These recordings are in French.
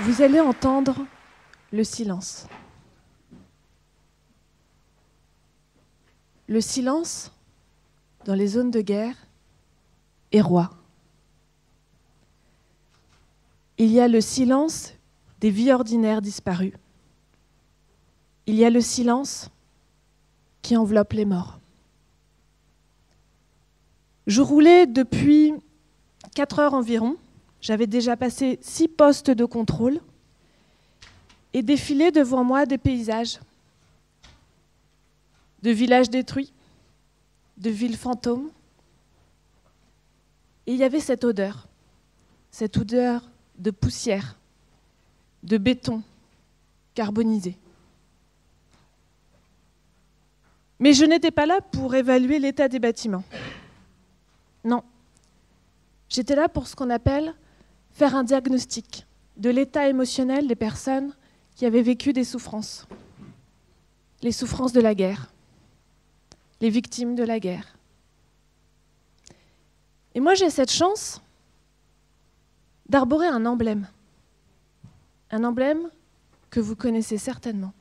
Vous allez entendre le silence. Le silence, dans les zones de guerre, est roi. Il y a le silence des vies ordinaires disparues. Il y a le silence qui enveloppe les morts. Je roulais depuis 4 heures environ. J'avais déjà passé 6 postes de contrôle et défilaient devant moi des paysages, de villages détruits, de villes fantômes. Et il y avait cette odeur de poussière, de béton carbonisé. Mais je n'étais pas là pour évaluer l'état des bâtiments. Non. J'étais là pour ce qu'on appelle faire un diagnostic de l'état émotionnel des personnes qui avaient vécu des souffrances. Les souffrances de la guerre, les victimes de la guerre. Et moi, j'ai cette chance d'arborer un emblème que vous connaissez certainement.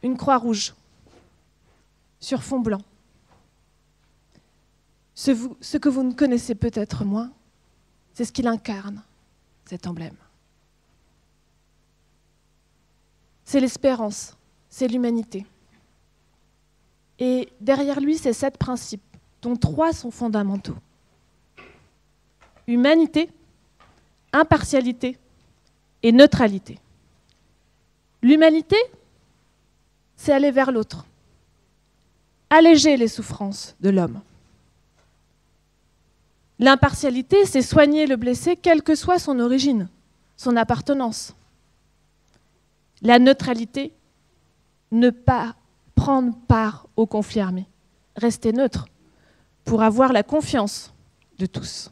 Une croix rouge sur fond blanc. Ce que vous ne connaissez peut-être moins, c'est ce qu'il incarne, cet emblème. C'est l'espérance, c'est l'humanité. Et derrière lui, c'est 7 principes, dont 3 sont fondamentaux. Humanité, impartialité et neutralité. L'humanité, c'est aller vers l'autre, alléger les souffrances de l'homme. L'impartialité, c'est soigner le blessé, quelle que soit son origine, son appartenance. La neutralité, ne pas prendre part au conflit armé. Rester neutre pour avoir la confiance de tous.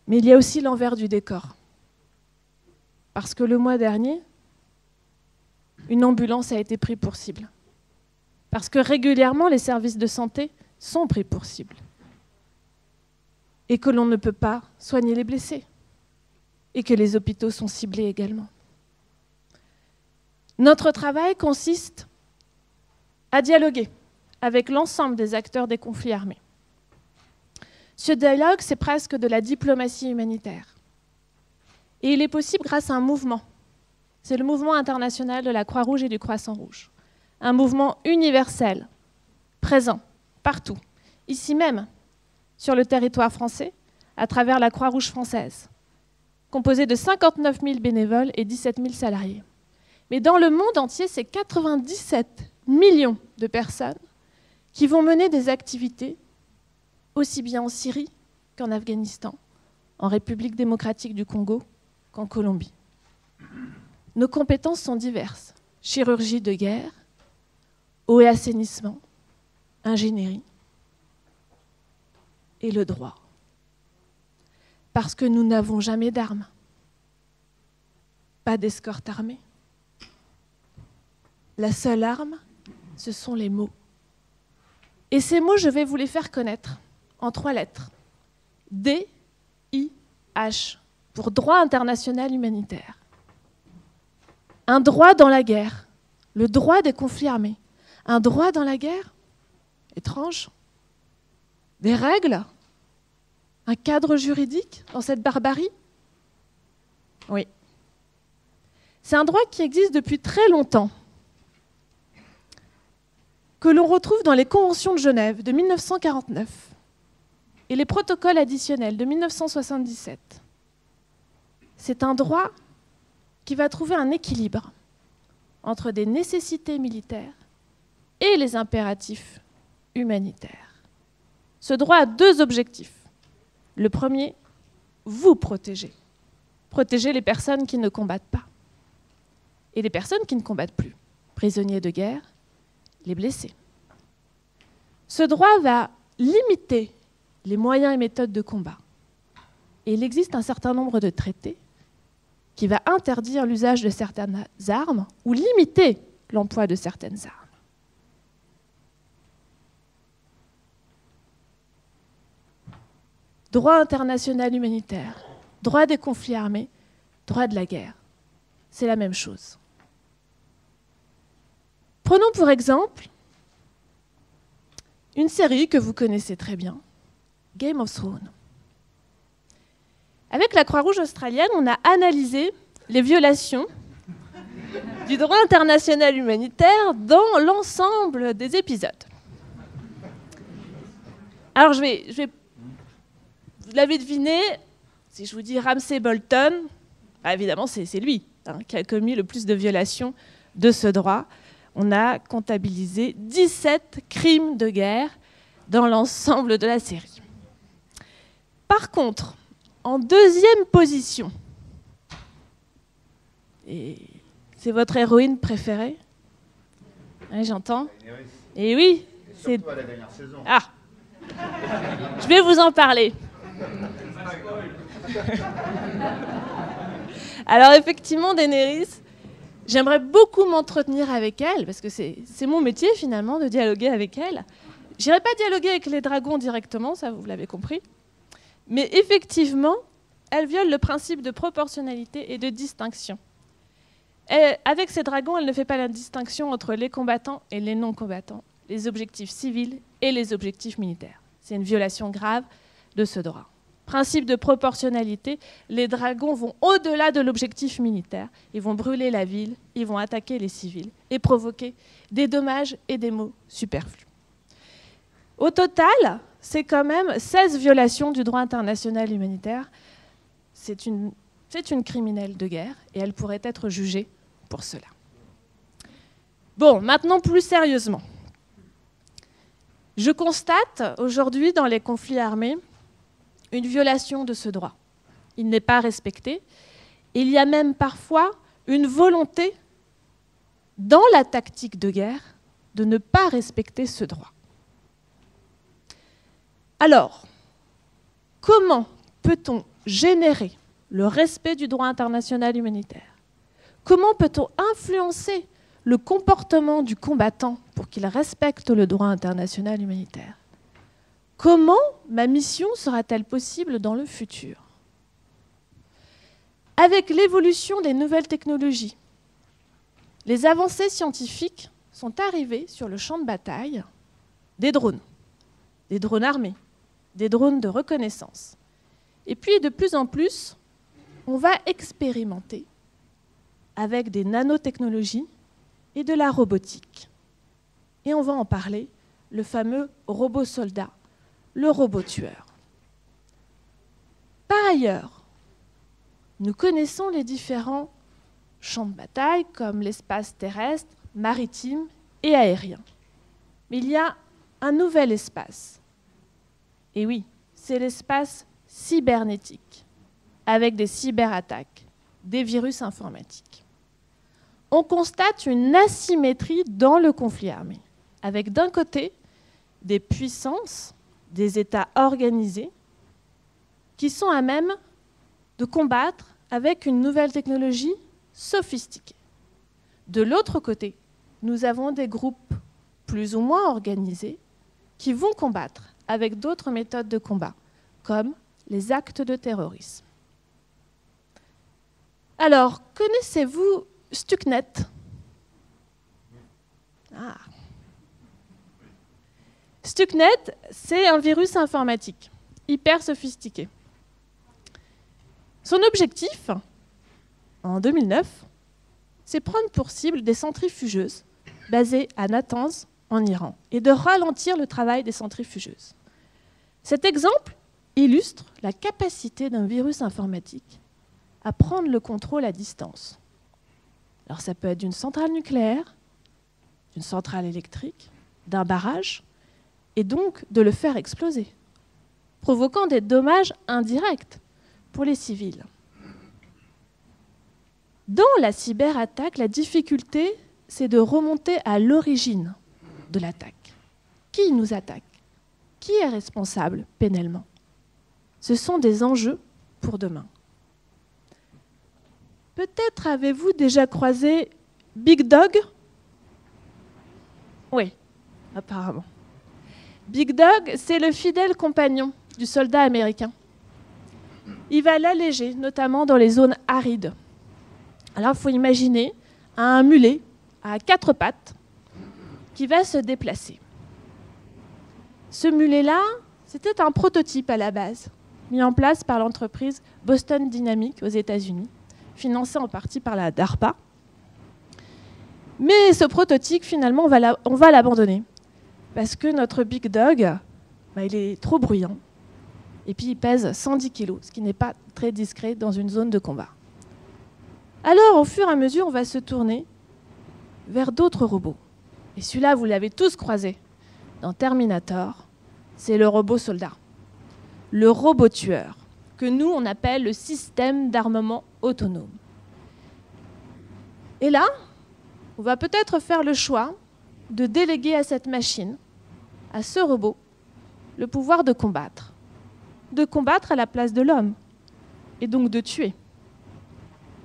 Mais il y a aussi l'envers du décor. Parce que le mois dernier, une ambulance a été prise pour cible. Parce que régulièrement, les services de santé sont pris pour cible. Et que l'on ne peut pas soigner les blessés. Et que les hôpitaux sont ciblés également. Notre travail consiste à dialoguer avec l'ensemble des acteurs des conflits armés. Ce dialogue, c'est presque de la diplomatie humanitaire. Et il est possible grâce à un mouvement. C'est le mouvement international de la Croix-Rouge et du Croissant-Rouge. Un mouvement universel, présent, partout, ici même, sur le territoire français, à travers la Croix-Rouge française, composée de 59 000 bénévoles et 17 000 salariés. Mais dans le monde entier, c'est 97 millions de personnes qui vont mener des activités, aussi bien en Syrie qu'en Afghanistan, en République démocratique du Congo qu'en Colombie. Nos compétences sont diverses. Chirurgie de guerre, eau et assainissement, ingénierie et le droit. Parce que nous n'avons jamais d'armes, pas d'escorte armée. La seule arme, ce sont les mots. Et ces mots, je vais vous les faire connaître en 3 lettres. D-I-H, pour droit international humanitaire. Un droit dans la guerre, le droit des conflits armés. Un droit dans la guerre, étrange. Des règles, un cadre juridique dans cette barbarie. Oui. C'est un droit qui existe depuis très longtemps, que l'on retrouve dans les conventions de Genève de 1949 et les protocoles additionnels de 1977. C'est un droit qui va trouver un équilibre entre des nécessités militaires et les impératifs humanitaires. Ce droit a 2 objectifs. Le premier, vous protéger. Protéger les personnes qui ne combattent pas. Et les personnes qui ne combattent plus. Prisonniers de guerre, les blessés. Ce droit va limiter les moyens et méthodes de combat. Et il existe un certain nombre de traités qui va interdire l'usage de certaines armes ou limiter l'emploi de certaines armes. Droit international humanitaire. droit des conflits armés, droit de la guerre. C'est la même chose. Prenons pour exemple une série que vous connaissez très bien, Game of Thrones. Avec la Croix-Rouge australienne, on a analysé les violations du droit international humanitaire dans l'ensemble des épisodes. Alors je vais vous l'avez deviné, si je vous dis Ramsay Bolton, évidemment c'est lui qui a commis le plus de violations de ce droit. On a comptabilisé 17 crimes de guerre dans l'ensemble de la série. Par contre, en deuxième position, et c'est votre héroïne préférée? Oui, j'entends. Et oui, c'est surtout à la dernière saison. Ah, je vais vous en parler. Alors effectivement, Daenerys, j'aimerais beaucoup m'entretenir avec elle, parce que c'est mon métier finalement de dialoguer avec elle. Je n'irai pas dialoguer avec les dragons directement, ça vous l'avez compris. Mais effectivement, elle viole le principe de proportionnalité et de distinction. Et avec ces dragons, elle ne fait pas la distinction entre les combattants et les non-combattants, les objectifs civils et les objectifs militaires. C'est une violation grave de ce droit. Principe de proportionnalité, les dragons vont au-delà de l'objectif militaire. Ils vont brûler la ville, ils vont attaquer les civils et provoquer des dommages et des maux superflus. Au total, c'est quand même 16 violations du droit international humanitaire. C'est une criminelle de guerre et elle pourrait être jugée pour cela. Bon, maintenant plus sérieusement. Je constate aujourd'hui dans les conflits armés une violation de ce droit. Il n'est pas respecté. Il y a même parfois une volonté dans la tactique de guerre de ne pas respecter ce droit. Alors, comment peut-on générer le respect du droit international humanitaire? Comment peut-on influencer le comportement du combattant pour qu'il respecte le droit international humanitaire? Comment ma mission sera-t-elle possible dans le futur? Avec l'évolution des nouvelles technologies, les avancées scientifiques sont arrivées sur le champ de bataille des drones armés, des drones de reconnaissance. Et puis, de plus en plus, on va expérimenter avec des nanotechnologies et de la robotique. Et on va en parler, le fameux robot soldat, le robot tueur. Par ailleurs, nous connaissons les différents champs de bataille comme l'espace terrestre, maritime et aérien. Mais il y a un nouvel espace. Et oui, c'est l'espace cybernétique, avec des cyberattaques, des virus informatiques. On constate une asymétrie dans le conflit armé, avec d'un côté des puissances, des États organisés, qui sont à même de combattre avec une nouvelle technologie sophistiquée. De l'autre côté, nous avons des groupes plus ou moins organisés qui vont combattre avec d'autres méthodes de combat, comme les actes de terrorisme. Alors, connaissez-vous Stuxnet? Stuxnet, c'est un virus informatique hyper sophistiqué. Son objectif, en 2009, c'est prendre pour cible des centrifugeuses basées à Natanz, en Iran, et de ralentir le travail des centrifugeuses. Cet exemple illustre la capacité d'un virus informatique à prendre le contrôle à distance. Alors ça peut être d'une centrale nucléaire, d'une centrale électrique, d'un barrage, et donc de le faire exploser, provoquant des dommages indirects pour les civils. Dans la cyberattaque, la difficulté, c'est de remonter à l'origine de l'attaque. Qui nous attaque? Qui est responsable pénalement? Ce sont des enjeux pour demain. Peut-être avez-vous déjà croisé Big Dog? Oui, apparemment. Big Dog, c'est le fidèle compagnon du soldat américain. il va l'alléger, notamment dans les zones arides. Alors, il faut imaginer un mulet à 4 pattes qui va se déplacer. Ce mulet-là, c'était un prototype à la base, mis en place par l'entreprise Boston Dynamics aux États-Unis, financé en partie par la DARPA. Mais ce prototype, finalement, on va l'abandonner. Parce que notre Big Dog, il est trop bruyant. Et puis, il pèse 110 kg, ce qui n'est pas très discret dans une zone de combat. Alors, au fur et à mesure, on va se tourner vers d'autres robots. Et celui-là, vous l'avez tous croisé dans Terminator, c'est le robot soldat. Le robot tueur, que nous, on appelle le système d'armement autonome. Et là, on va peut-être faire le choix de déléguer à cette machine, à ce robot, le pouvoir de combattre. De combattre à la place de l'homme, et donc de tuer.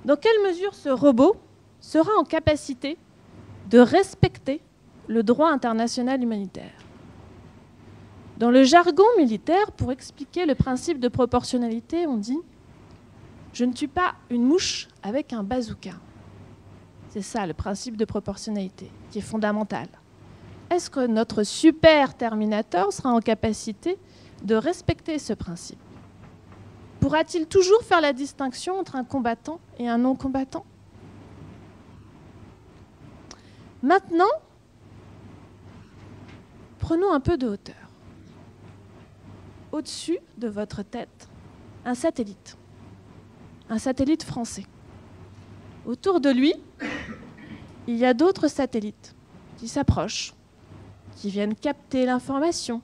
Dans quelle mesure ce robot sera en capacité de respecter le droit international humanitaire? Dans le jargon militaire, pour expliquer le principe de proportionnalité, on dit « je ne tue pas une mouche avec un bazooka ». C'est ça le principe de proportionnalité, qui est fondamental. Est-ce que notre super Terminator sera en capacité de respecter ce principe? Pourra-t-il toujours faire la distinction entre un combattant et un non-combattant? Maintenant, prenons un peu de hauteur. Au-dessus de votre tête, un satellite français. Autour de lui, il y a d'autres satellites qui s'approchent, qui viennent capter l'information,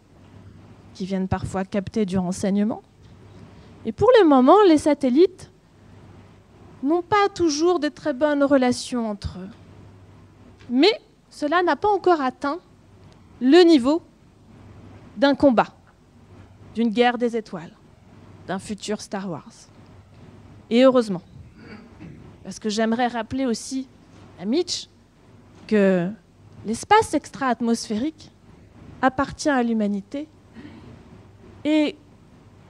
qui viennent parfois capter du renseignement. Et pour le moment, les satellites n'ont pas toujours de très bonnes relations entre eux. Mais cela n'a pas encore atteint le niveau d'un combat, d'une guerre des étoiles, d'un futur Star Wars. Et heureusement. Parce que j'aimerais rappeler aussi à Mitch que l'espace extra-atmosphérique appartient à l'humanité et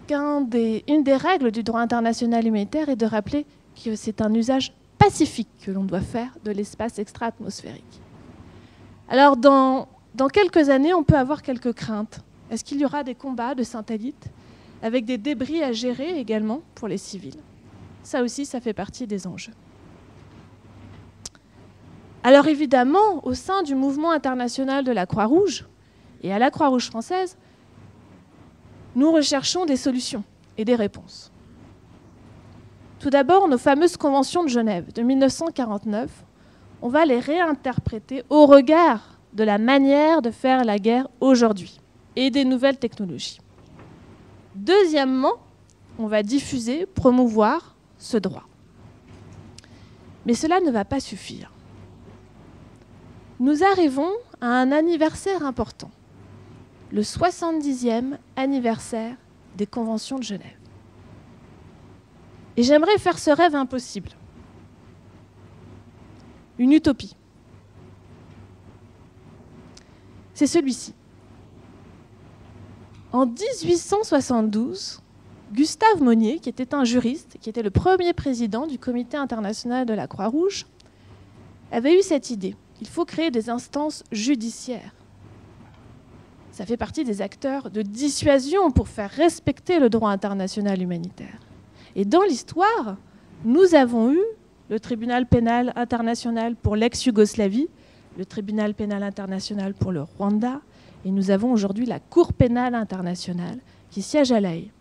qu'une des règles du droit international humanitaire est de rappeler que c'est un usage pacifique que l'on doit faire de l'espace extra-atmosphérique. Alors, dans quelques années, on peut avoir quelques craintes. Est-ce qu'il y aura des combats de satellites avec des débris à gérer également pour les civils? Ça aussi, ça fait partie des enjeux. Alors évidemment, au sein du mouvement international de la Croix-Rouge et à la Croix-Rouge française, nous recherchons des solutions et des réponses. Tout d'abord, nos fameuses conventions de Genève de 1949, on va les réinterpréter au regard de la manière de faire la guerre aujourd'hui et des nouvelles technologies. Deuxièmement, on va diffuser, promouvoir ce droit. Mais cela ne va pas suffire. Nous arrivons à un anniversaire important, le 70e anniversaire des conventions de Genève. Et j'aimerais faire ce rêve impossible, une utopie. C'est celui-ci. En 1872, Gustave Monnier, qui était un juriste, qui était le premier président du Comité international de la Croix-Rouge, avait eu cette idée. Il faut créer des instances judiciaires. Ça fait partie des acteurs de dissuasion pour faire respecter le droit international humanitaire. Et dans l'histoire, nous avons eu le tribunal pénal international pour l'ex-Yougoslavie, le tribunal pénal international pour le Rwanda, et nous avons aujourd'hui la Cour pénale internationale qui siège à La Haye.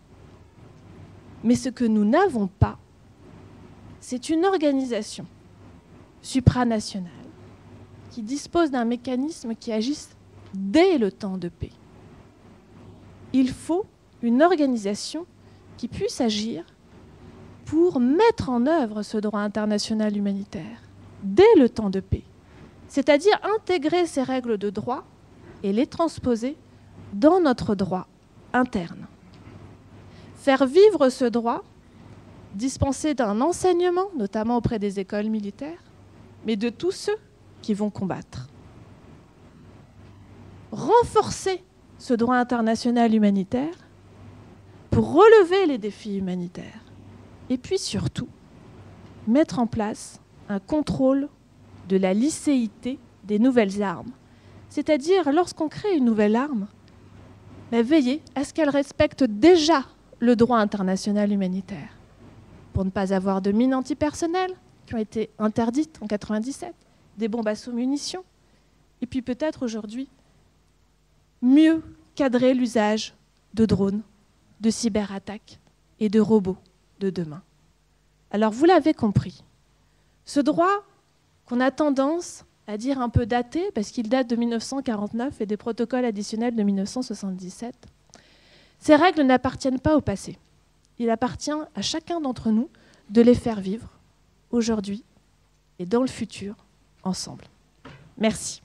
Mais ce que nous n'avons pas, c'est une organisation supranationale qui dispose d'un mécanisme qui agisse dès le temps de paix. Il faut une organisation qui puisse agir pour mettre en œuvre ce droit international humanitaire dès le temps de paix, c'est-à-dire intégrer ces règles de droit et les transposer dans notre droit interne. Faire vivre ce droit, dispenser d'un enseignement, notamment auprès des écoles militaires, mais de tous ceux qui vont combattre. Renforcer ce droit international humanitaire pour relever les défis humanitaires Et puis surtout, mettre en place un contrôle de la licéité des nouvelles armes. C'est-à-dire, lorsqu'on crée une nouvelle arme, veiller à ce qu'elle respecte déjà le droit international humanitaire, pour ne pas avoir de mines antipersonnelles qui ont été interdites en 1997, des bombes à sous-munitions, et puis peut-être aujourd'hui, mieux cadrer l'usage de drones, de cyberattaques et de robots de demain. Alors vous l'avez compris, ce droit qu'on a tendance à dire un peu daté, parce qu'il date de 1949 et des protocoles additionnels de 1977, ces règles n'appartiennent pas au passé. Il appartient à chacun d'entre nous de les faire vivre aujourd'hui et dans le futur ensemble. Merci.